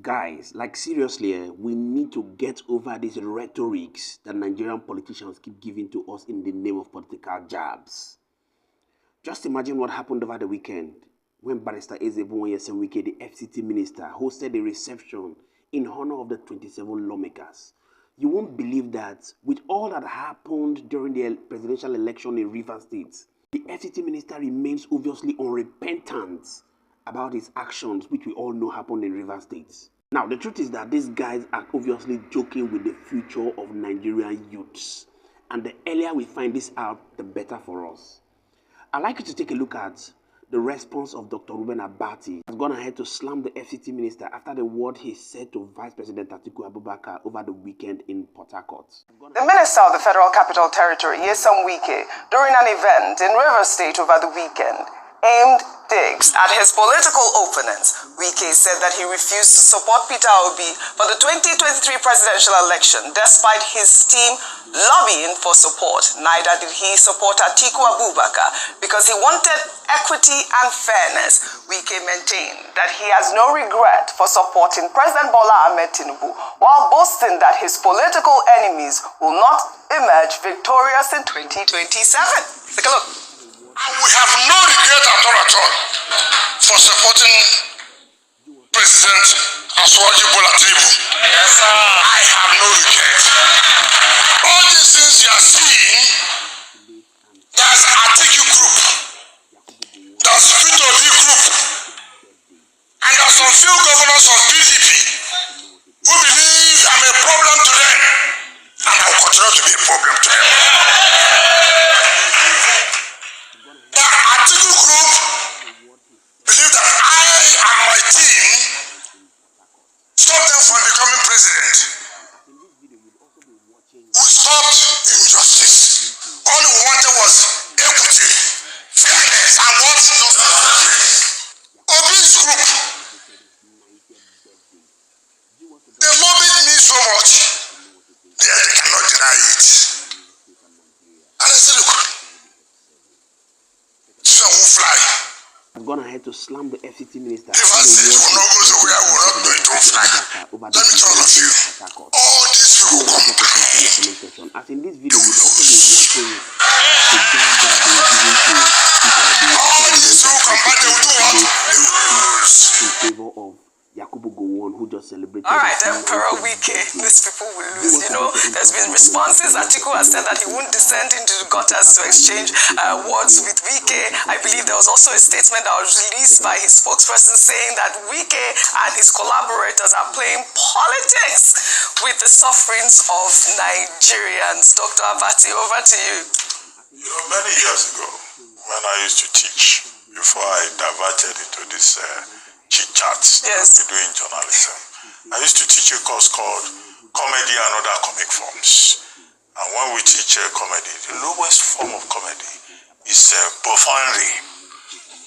Guys, like seriously, we need to get over these rhetorics that Nigerian politicians keep giving to us in the name of political jabs. Just imagine what happened over the weekend when Barrister Wike, the FCT minister, hosted a reception in honor of the 27 lawmakers. You won't believe that with all that happened during the presidential election in Rivers State, the FCT minister remains obviously unrepentant about his actions, which we all know happened in Rivers State. Now, the truth is that these guys are obviously joking with the future of Nigerian youths. And the earlier we find this out, the better for us. I'd like you to take a look at the response of Dr. Ruben Abati. Has gone ahead to slam the FCT minister after the word he said to Vice President Atiku Abubakar over the weekend in Port Harcourt. The Minister of the Federal Capital Territory, Wike, during an event in Rivers State over the weekend, aimed digs at his political opponents. Wike said that he refused to support Peter Obi for the 2023 presidential election, despite his team lobbying for support. Neither did he support Atiku Abubakar because he wanted equity and fairness. Wike maintained that he has no regret for supporting President Bola Ahmed Tinubu, while boasting that his political enemies will not emerge victorious in 2027. Take a look. We have no regret at all for supporting President Aswaji Bola Tinubu. Yes, sir. I have no regret. All these things you are seeing, there's Atiku group, there's Peter Obi group, and there's some few governors of PDP who believe I'm a problem to them, and I will continue to be a problem to them. Atiku group believe that I and my team stopped them from becoming president. We stopped injustice. All we wanted was equity, fairness, and what? Obi's group, they lobbied me so much, they cannot deny it. And I said, look, I've gone ahead to slam the FCT minister. If I say it will not go somewhere, I will not do it. Don't fly. Let me tell all of you, all these people combined, as in this video, we'll also be watching the job that they were giving to all these people combined, they will do what? They will lose. In favor of Yakubu Gowon, who just celebrated. All right, Emperor Wike, these people will lose. You know, there's been responses. Atiku has said that he won't descend into the gutters to exchange words with Wike. I believe there was also a statement that was released by his spokesperson saying that Wike and his collaborators are playing politics with the sufferings of Nigerians. Dr. Abati, over to you. You know, many years ago, when I used to teach, before I diverted into this chit-chats that we do in journalism, I used to teach a course called Comedy and Other Comic Forms. And when we teach comedy, the lowest form of comedy is buffoonery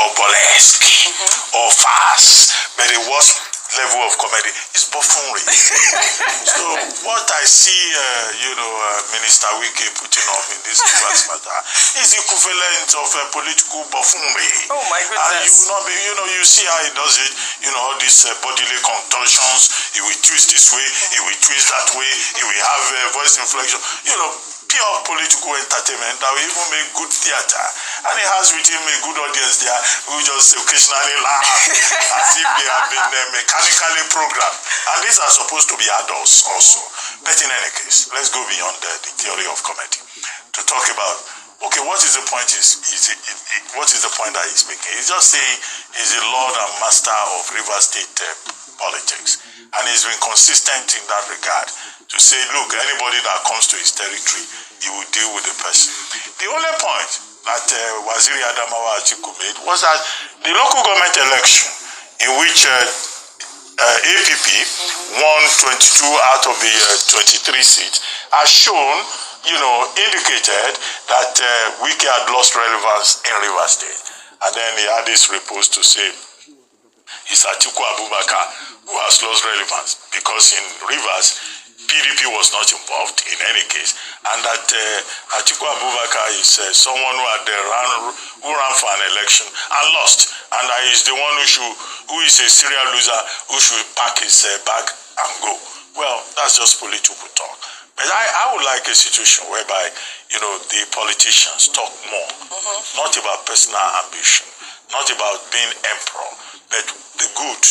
or burlesque or farce, but the worst level of comedy is buffoonery. So what I see, Minister Wike putting up in this matter is equivalent of political buffoonery. Oh my goodness! And you will not be, you see how he does it. All these bodily contortions. He will twist this way, he will twist that way. He will have voice inflection. Pure political entertainment that will even make good theater. And he has with him a good audience there who just occasionally laugh as if they have been mechanically programmed. And these are supposed to be adults also. But in any case, let's go beyond the theory of comedy to talk about, okay, what is the point what is the point that he's making? He's just saying he's the lord and master of River State politics. And he's been consistent in that regard to say, look, anybody that comes to his territory, he will deal with the person. The only point that Waziri Adamawa Atiku made was that the local government election in which APP won 22 out of the 23 seats has shown, indicated that Wike had lost relevance in Rivers State. And then he had this report to say, it's Atiku Abubakar who has lost relevance because in Rivers, PDP was not involved in any case, and that Atiku Abubakar is someone who ran for an election and lost, and that is the one who should who is a serial loser who should pack his bag and go. Well, that's just political talk. But I would like a situation whereby, you know, the politicians talk more, not about personal ambition, not about being emperor, but the good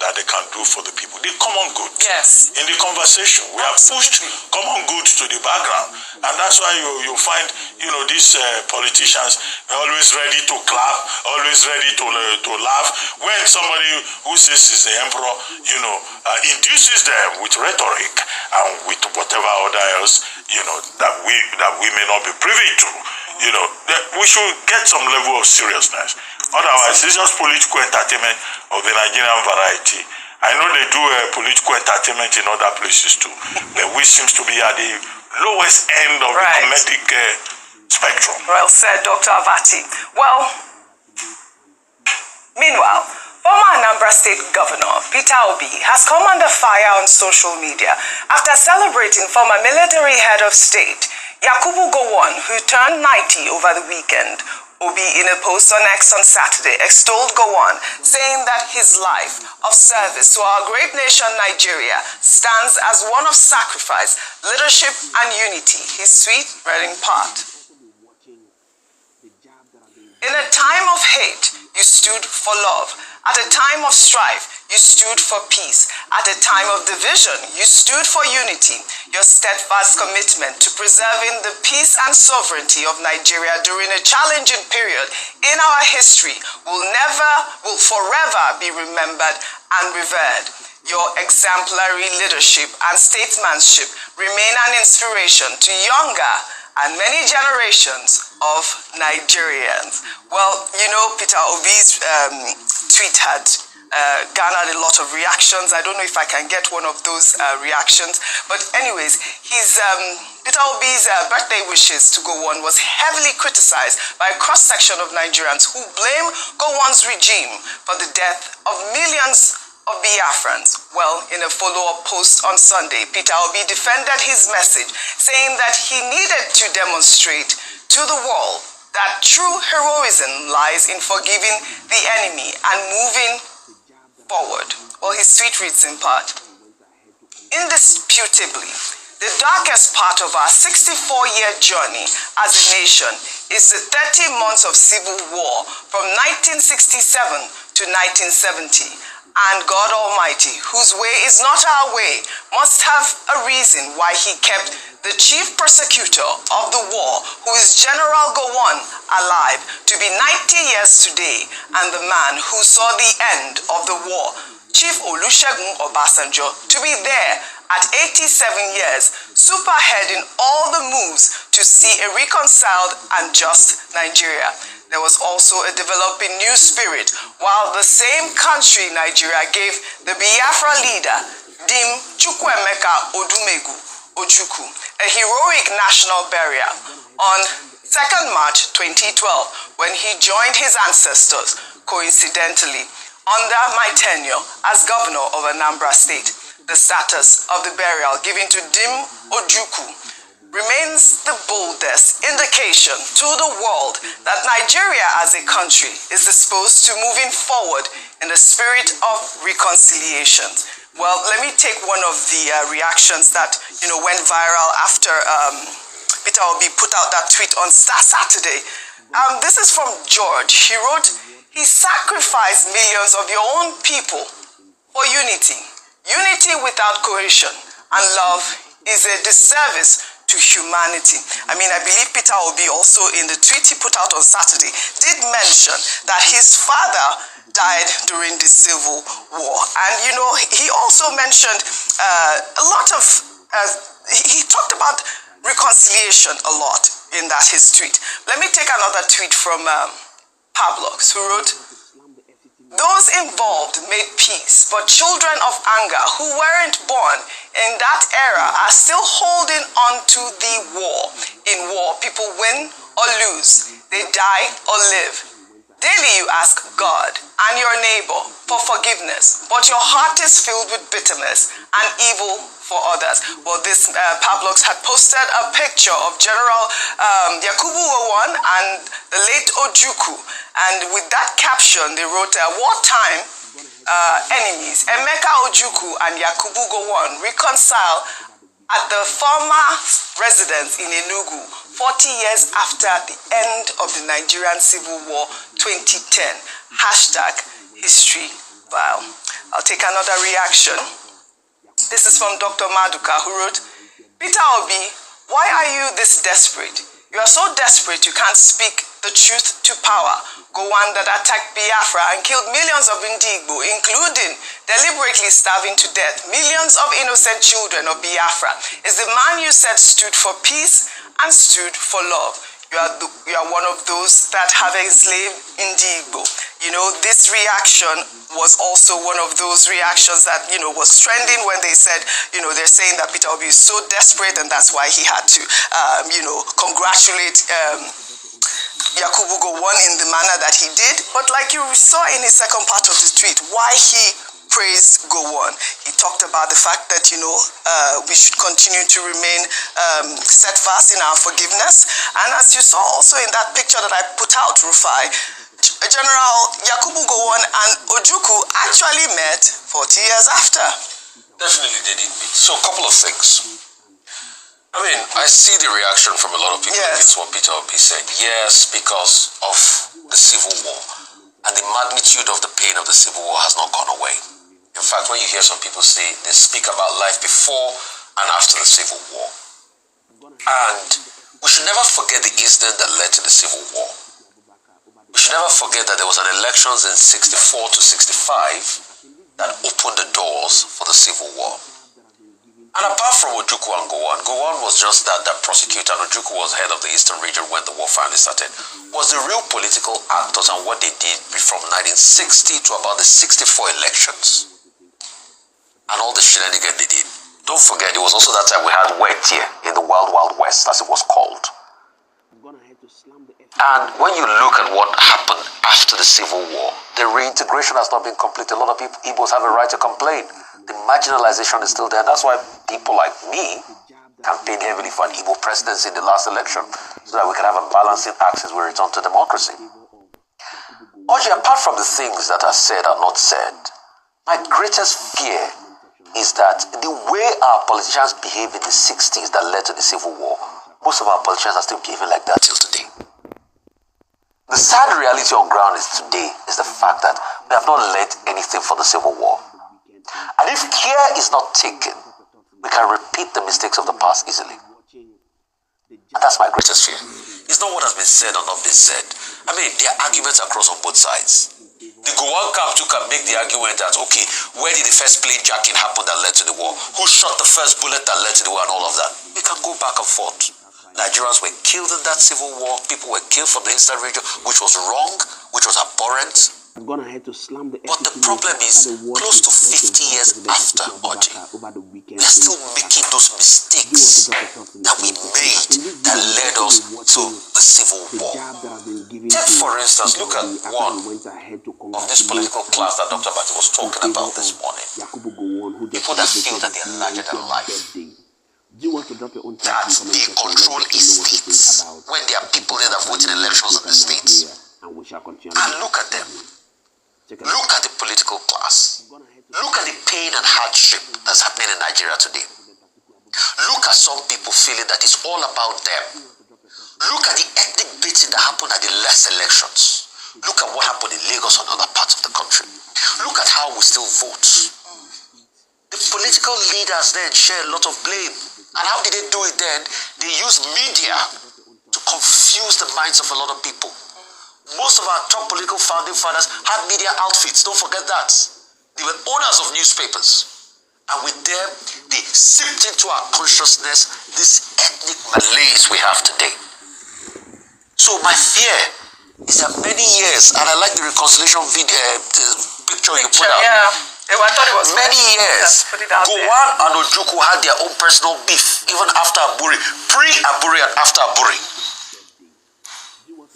that they can do for the people, the common good. Yes. In the conversation, we have pushed common good to the background, and that's why you find, you know, these politicians are always ready to clap, always ready to laugh. When somebody who says he's the emperor, you know, induces them with rhetoric and with whatever other else, you know, that we may not be privy to, you know, we should get some level of seriousness. Otherwise, it's just political entertainment of the Nigerian variety. I know they do political entertainment in other places too, but we seems to be at the lowest end of the comedic spectrum. Well said, Dr. Abati. Well, meanwhile, former Anambra State Governor Peter Obi has come under fire on social media after celebrating former military head of state Yakubu Gowon, who turned 90 over the weekend. Obi, in a post on X on Saturday, extolled Gowon, saying that his life of service to our great nation Nigeria stands as one of sacrifice, leadership, and unity. His tweet read in part: "In a time of hate, you stood for love. At a time of strife, you stood for peace. At a time of division, you stood for unity. Your steadfast commitment to preserving the peace and sovereignty of Nigeria during a challenging period in our history will forever be remembered and revered. Your exemplary leadership and statesmanship remain an inspiration to younger and many generations of Nigerians." Well, you know, Peter Obi's tweet had garnered a lot of reactions. I don't know if I can get one of those reactions. But anyways, Peter Obi's birthday wishes to Gowon was heavily criticized by a cross-section of Nigerians who blame Gowon's regime for the death of millions of Biafrans. Well, in a follow-up post on Sunday, Peter Obi defended his message, saying that he needed to demonstrate to the world that true heroism lies in forgiving the enemy and moving forward. Well, his tweet reads in part: "Indisputably, the darkest part of our 64-year journey as a nation is the 30 months of civil war from 1967 to 1970. And God Almighty, whose way is not our way, must have a reason why he kept the chief persecutor of the war, who is General Gowon, alive to be 90 years today, and the man who saw the end of the war, Chief Olusegun Obasanjo, to be there at 87 years, superheading all the moves to see a reconciled and just Nigeria. There was also a developing new spirit, while the same country, Nigeria, gave the Biafra leader, Dim Chukwuemeka Odumegwu Ojukwu, a heroic national burial on 2nd March 2012, when he joined his ancestors, coincidentally, under my tenure as governor of Anambra State. The status of the burial given to Dim Ojukwu remains the boldest indication to the world that Nigeria as a country is disposed to moving forward in the spirit of reconciliation. Well, let me take one of the reactions that, you know, went viral after Peter Obi put out that tweet on Saturday. This is from George. He wrote, "He sacrificed millions of your own people for unity. Unity without cohesion and love is a disservice to humanity." I mean, I believe Peter Obi also, in the tweet he put out on Saturday, did mention that his father died during the Civil War. And, you know, he also mentioned a lot of, he talked about reconciliation a lot in that his tweet. Let me take another tweet from Pablox, who wrote, "Those involved made peace, but children of anger who weren't born in that era are still holding on to the war. In war, people win or lose. They die or live. Daily you ask God and your neighbor for forgiveness, but your heart is filled with bitterness and evil for others." Well, this Pablox had posted a picture of General Yakubu Gowon and the late Ojukwu. And with that caption, they wrote, "Wartime enemies, Emeka Ojukwu and Yakubu Gowon, reconcile at the former residence in Enugu 40 years after the end of the Nigerian Civil War 2010. #history vile. I'll take another reaction. This is from Dr. Maduka, who wrote, Peter Obi, why are you this desperate? You are so desperate you can't speak the truth to power. Gowon that attacked Biafra and killed millions of Igbo, including deliberately starving to death millions of innocent children of Biafra, is the man you said stood for peace and stood for love. You are one of those that have enslaved Igbo. You know, this reaction was also one of those reactions that, you know, was trending when they said, you know, they're saying that Peter Obi is so desperate and that's why he had to, you know, congratulate Yakubu Gowon in the manner that he did. But like you saw in his second part of the tweet, why he praised Gowon. He talked about the fact that, you know, we should continue to remain steadfast in our forgiveness. And as you saw also in that picture that I put out, Rufai, General Yakubu Gowon and Ojukwu actually met 40 years after. Definitely they did meet. So a couple of things. I mean, I see the reaction from a lot of people against what Peter Obi said. Yes, because of the civil war. And the magnitude of the pain of the civil war has not gone away. In fact, when you hear some people say, they speak about life before and after the civil war. And we should never forget the incident that led to the civil war. We should never forget that there was an elections in 64 to 65 that opened the doors for the civil war. And apart from Ojukwu and Gowon was just that prosecutor, and Ojukwu was head of the Eastern region when the war finally started, was the real political actors and what they did from 1960 to about the 64 elections. And all the shenanigans they did. Don't forget, it was also that time we had Wike here in the Wild Wild West, as it was called. And when you look at what happened after the Civil War, the reintegration has not been complete. A lot of people, Igbos have a right to complain. The marginalization is still there. That's why people like me campaigned heavily for an Igbo presidency in the last election, so that we can have a balancing axis where we return to democracy. Oji, apart from the things that are said or not said, my greatest fear is that the way our politicians behaved in the 60s that led to the Civil War, most of our politicians are still behaving like that till today. The sad reality on ground is today is the fact that we have not led anything for the Civil War. And if care is not taken, we can repeat the mistakes of the past easily. And that's my greatest fear. It's not what has been said or not been said. I mean, there are arguments across on both sides. The Gowon camp too can make the argument that, okay, where did the first plane jacking happen that led to the war? Who shot the first bullet that led to the war and all of that? We can go back and forth. Nigerians were killed in that civil war. People were killed from the Eastern region, which was wrong, which was abhorrent. But the problem is, close to 50 years after, Oji, we are still making those mistakes that we made that led us to the civil war. Take, for instance, look at one of this political class that Dr. Abati was talking about this morning. People that feel that they are larger than life. That they control estates when there are people there that vote in elections in the states. And look at them. Look at the political class. Look at the pain and hardship that's happening in Nigeria today. Look at some people feeling that it's all about them. Look at the ethnic beating that happened at the last elections. Look at what happened in Lagos and other parts of the country. Look at how we still vote. The political leaders then share a lot of blame. And how did they do it then? They use media to confuse the minds of a lot of people. Most of our top political founding fathers had media outfits. Don't forget that. They were owners of newspapers. And with them, they seeped into our consciousness this ethnic malaise we have today. So my fear is that many years, and I like the reconciliation video, the picture you put out. Yeah. I thought it was many years. Gowon and Ojukwu had their own personal beef, even after Aburi, pre-Aburi and after Aburi.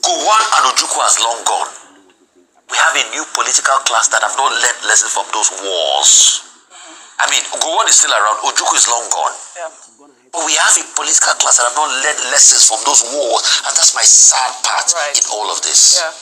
Gowon and Ojukwu has long gone. We have a new political class that have not learned lessons from those wars. I mean, Gowon is still around, Ojukwu is long gone. Yeah. But we have a political class that have not learned lessons from those wars, and that's my sad part in all of this. Yeah.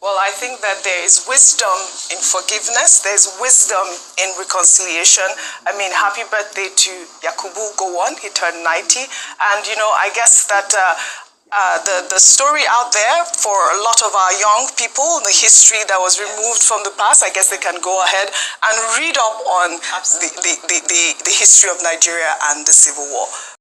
Well, I think that there is wisdom in forgiveness. There's wisdom in reconciliation. I mean, happy birthday to Yakubu Gowon. He turned 90. And, you know, I guess that the story out there for a lot of our young people, the history that was removed from the past, I guess they can go ahead and read up on the history of Nigeria and the Civil War.